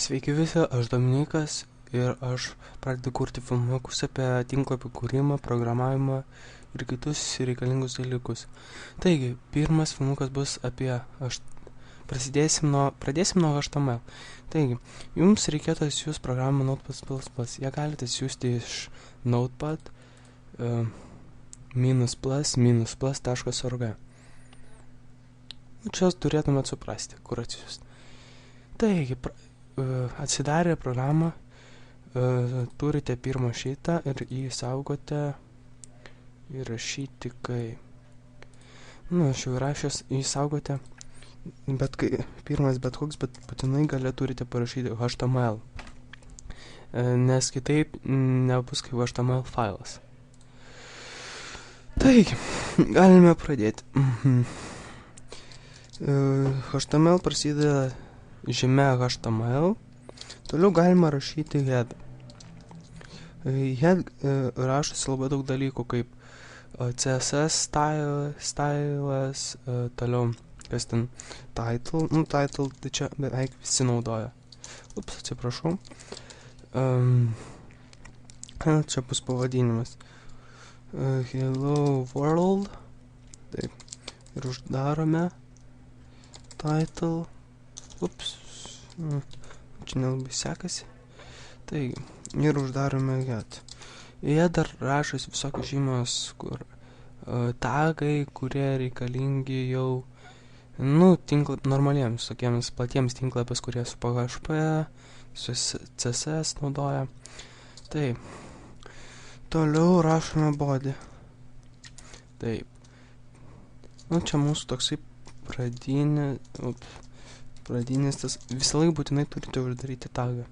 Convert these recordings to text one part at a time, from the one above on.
Sveiki visi, aš Dominikas ir aš pradedu kurti filmukus apie tinklapių kūrimą, programavimą ir kitus reikalingus dalykus. Taigi, pirmas filmukas bus apie... Pradėsim nuo HTML. Taigi, jums reikėtų atsiųsti programą Notepad++. Ją galite atsiųsti iš Notepad --++.org. Čia turėtumėt suprasti, kur atsiųsti. Taigi, atsidarę programą, turite pirmą šitą ir jį saugote įrašyti aš jau įrašęs, jį saugote, bet būtinai gale turite parašyti HTML, nes kitaip nebus kaip HTML failas. Taigi, galime pradėti. HTML prasideda žyme HTML, toliau galima rašyti head. Head rašosi labai daug dalykų, kaip CSS stylas, toliau kas ten title, title, tai čia beveik visi naudoja. Atsiprašau. Čia bus pavadinimas. Hello world. Taip. Ir uždarome title. Čia nelabai sekasi. Taigi, ir uždarome head. Jie dar rašosi visokios žymos, kur tagai, kurie reikalingi jau normaliems, tokiems platiems tinklapis, kurie su PHP, su CSS naudoja. Taip. Toliau rašome body. Taip. Čia mūsų toksai pradinis, tas visąlaik būtinai turite uždaryti tagą.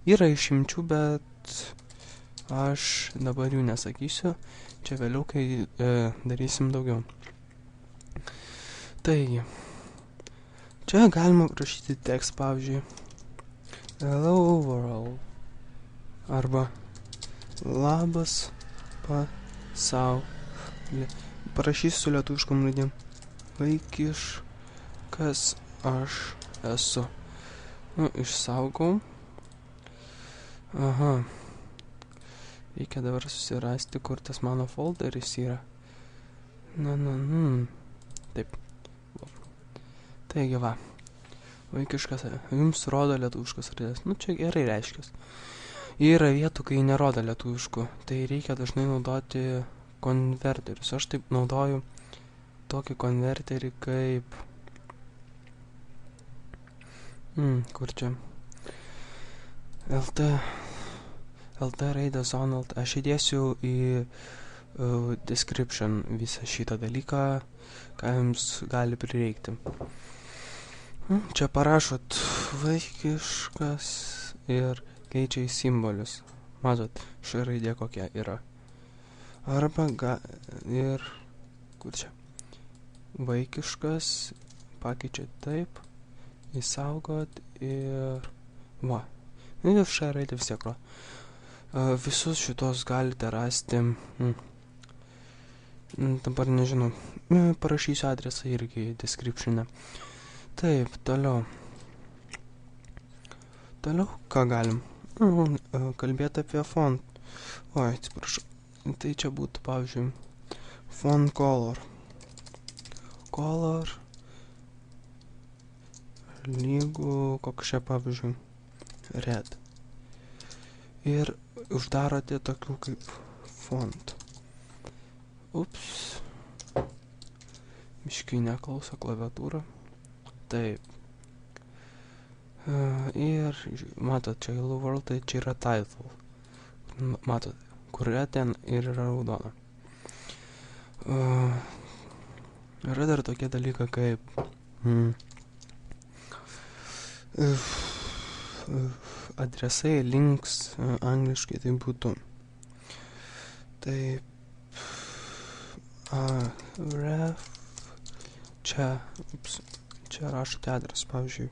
Yra išimčių, bet aš dabar jų nesakysiu. Čia vėliau, kai darysim daugiau. Taigi, čia galima rašyti tekst, pavyzdžiui, hello world, arba labas pasauli. Parašysiu su lietuviškom raidėm. Vaikiškas aš esu. Išsaugau. Aha. Reikia dabar susirasti, kur tas mano folderis yra. Taip. Taigi va. Vaikiškas, jums rodo lietuviškas raidės. Čia gerai reiškias. Yra vietų, kai nerodo lietuviškų. Tai reikia dažnai naudoti konverterius. Aš taip naudoju tokį konverterį kaip... kur čia? LT raidę zone LT. Aš įdėsiu į description visą šitą dalyką, ką jums gali prireikti. Čia parašot vaikiškas ir keičia į simbolius. Matot, ši raidė kokia yra. Arba ir kur čia? Vaikiškas pakeičia taip, įsaugot ir va. Ir šią raidę vis tiek. Visus šitos galite rasti. Dabar nežinau. Parašysiu adresą irgi descriptione. Taip, toliau. Toliau, ką galim? Kalbėti apie font. Oi, atsiprašau. Tai čia būtų, pavyzdžiui, font color. Color lygu koks čia, pavyzdžiui, red. Ir uždarote tokių kaip font. Biškai neklauso klaviatūra. Taip. Ir matot, čia hello world, tai čia yra title. Matot, kuria ten ir yra raudona. Yra dar tokie dalykai kaip adresai, links, angliškai tai būtų. Taip. Ref. Čia rašote adresą, pavyzdžiui.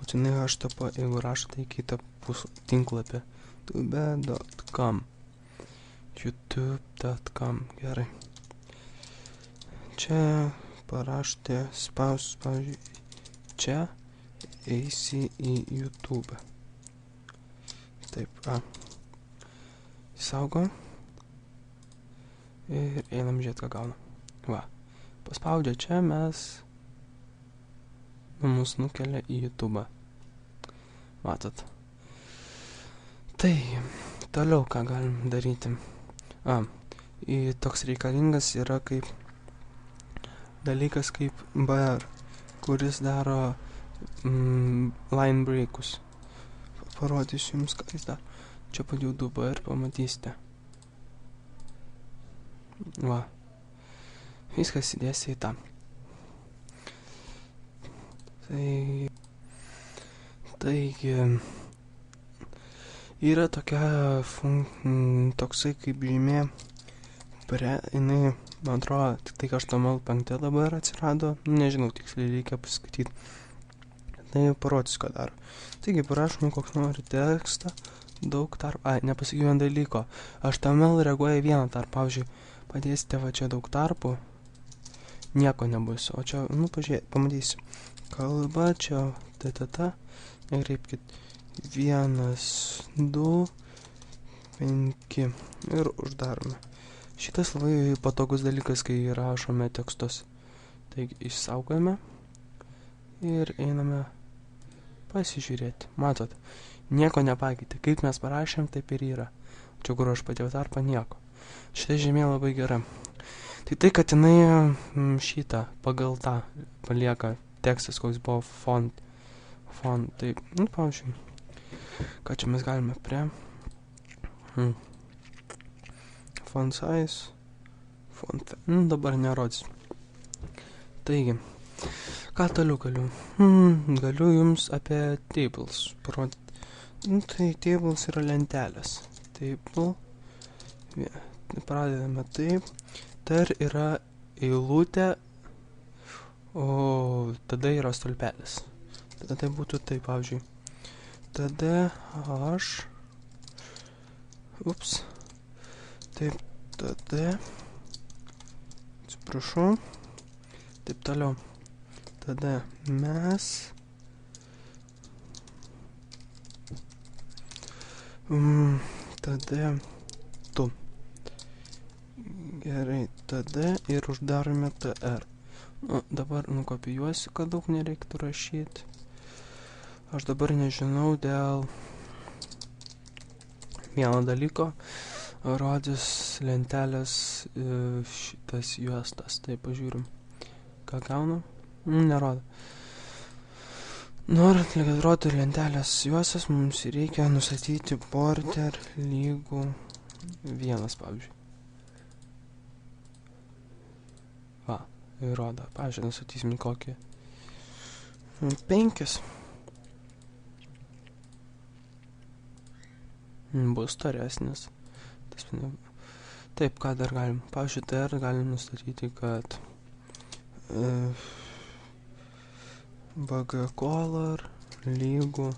Būtinai HTTP, jeigu rašote į kitą tinklapį. youtube.com. youtube.com. Gerai. Čia parašote spaus, pavyzdžiui, čia eisi į YouTube. Taip, saugo. Ir einam žiūrėti, ką gauna. Va, paspaudžia čia, mus nukelia į YouTube. Matot. Tai, toliau ką galim daryti. Toks reikalingas yra kaip dalykas kaip BR, kuris daro line breakus. Parodysiu jums, ką jis daro. Čia padėjau BR ir pamatysite. Va. Viskas įdėsi į tą. Taigi, yra toksai kaip žymė, jinai, man atrodo, tik tai HTML5 dabar atsirado, nežinau, tiksliai reikia paskaityti. Tai parodysiu, ką daro. Taigi, parašome koks nori tekstą, daug tarpų, nepasakysiu vieną dalyko. HTML reaguoja į vieną tarpą, pavyzdžiui, padėsite va čia daug tarpų, nieko nebus, o čia, pamatysiu. Kalba, čia, nekreipkit, 1, 2, 5 ir uždarome. Šitas labai patogus dalykas, kai rašome tekstus. Taigi, išsaugojame ir einame pasižiūrėti. Matot, nieko nepakeitė. Kaip mes parašėm, taip ir yra. Čia, kur aš padėjau tarpą, nieko. Šitą žymė labai gera. Tai, kad jinai šitą pagal tą palieka tekstas, koks buvo font. Tai, pavyzdžiui, ką čia mes galime prie font size, dabar nerodys. Taigi, ką toliau galiu? Galiu jums apie tables parodyti. Tai tables yra lentelės. Table, pradedame taip. Tar yra eilutė, o tada yra stulpelis. Tada tai būtų taip, pavyzdžiui. Tada taip, tada, atsiprašau, taip toliau. Tada mes, tada tu. Gerai, tada ir uždarome TR. Dabar nukopijuosiu, kad daug nereiktų rašyti. Aš dabar nežinau dėl vieno dalyko. Rodys lentelės šitas juostas. Tai pažiūrim, ką gauna. Nerodo. Norint, kad rodo lentelės juostas, mums reikia nustatyti border lygų 1, pavyzdžiui. Va, įrodo. Pavyzdžiui, nustatysim kokį 5. Bus storesnis. Taip, ką dar galim? Pavyzdžiui, dar galim nustatyti, kad BG color lygų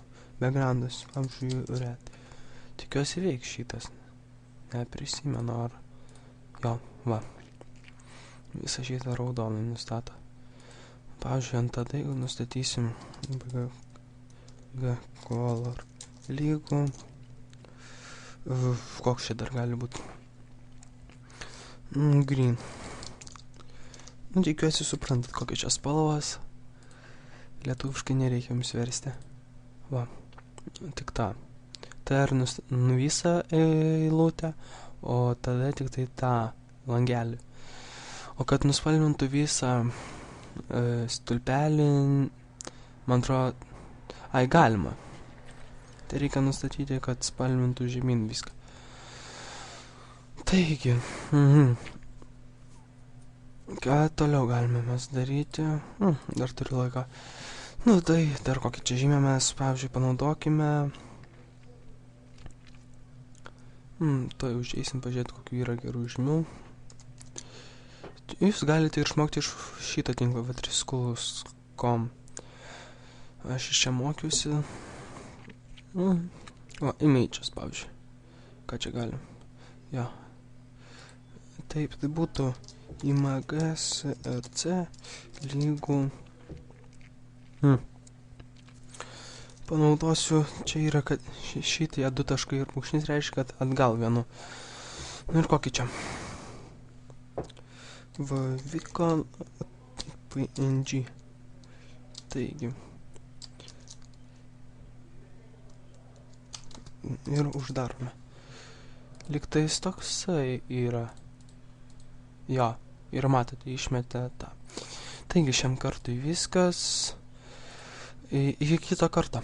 backgroundas, pavyzdžiui, red. Tikiuosi veiks šitas. Neprisimenu, ar... Jo, va. Visą šitą raudonai nustato. Pavyzdžiui, ant tada, jeigu nustatysim BG color lygų, koks čia dar gali būti? Green. Tikiuosi suprantat, kokia čia spalvas. Lietuviškai nereikia jums versti. Va, tik tą. Tai ar visą eilutę, o tada tik tai tą langelį. O kad nuspalvintų visą stulpelį, man atrodo, galima. Tai reikia nustatyti, kad spalvintų žemyn viską. Taigi, ką toliau galime mes daryti? Dar turiu laiką. Tai dar kokį čia žymę mes, pavyzdžiui, panaudokime. Tuoj užeisim pažiūrėti, kokių yra gerų žymių. Jūs galite išmokti iš šitą tinklą, vatrischools.com. Aš iš čia mokiausi. Images, pavyzdžiui. Ką čia galim? Jo. Taip, tai būtų img src lygų panaudosiu, čia yra, kad šitie 2 taškai ir brūkšnys reiškia, kad atgal vienu. Nu ir kokį čia? Vicon png. Taigi. Ir uždarome. Liktais toksai yra. Jo, ir matote, išmetė tą. Taigi šiam kartui viskas. Iki kito karto.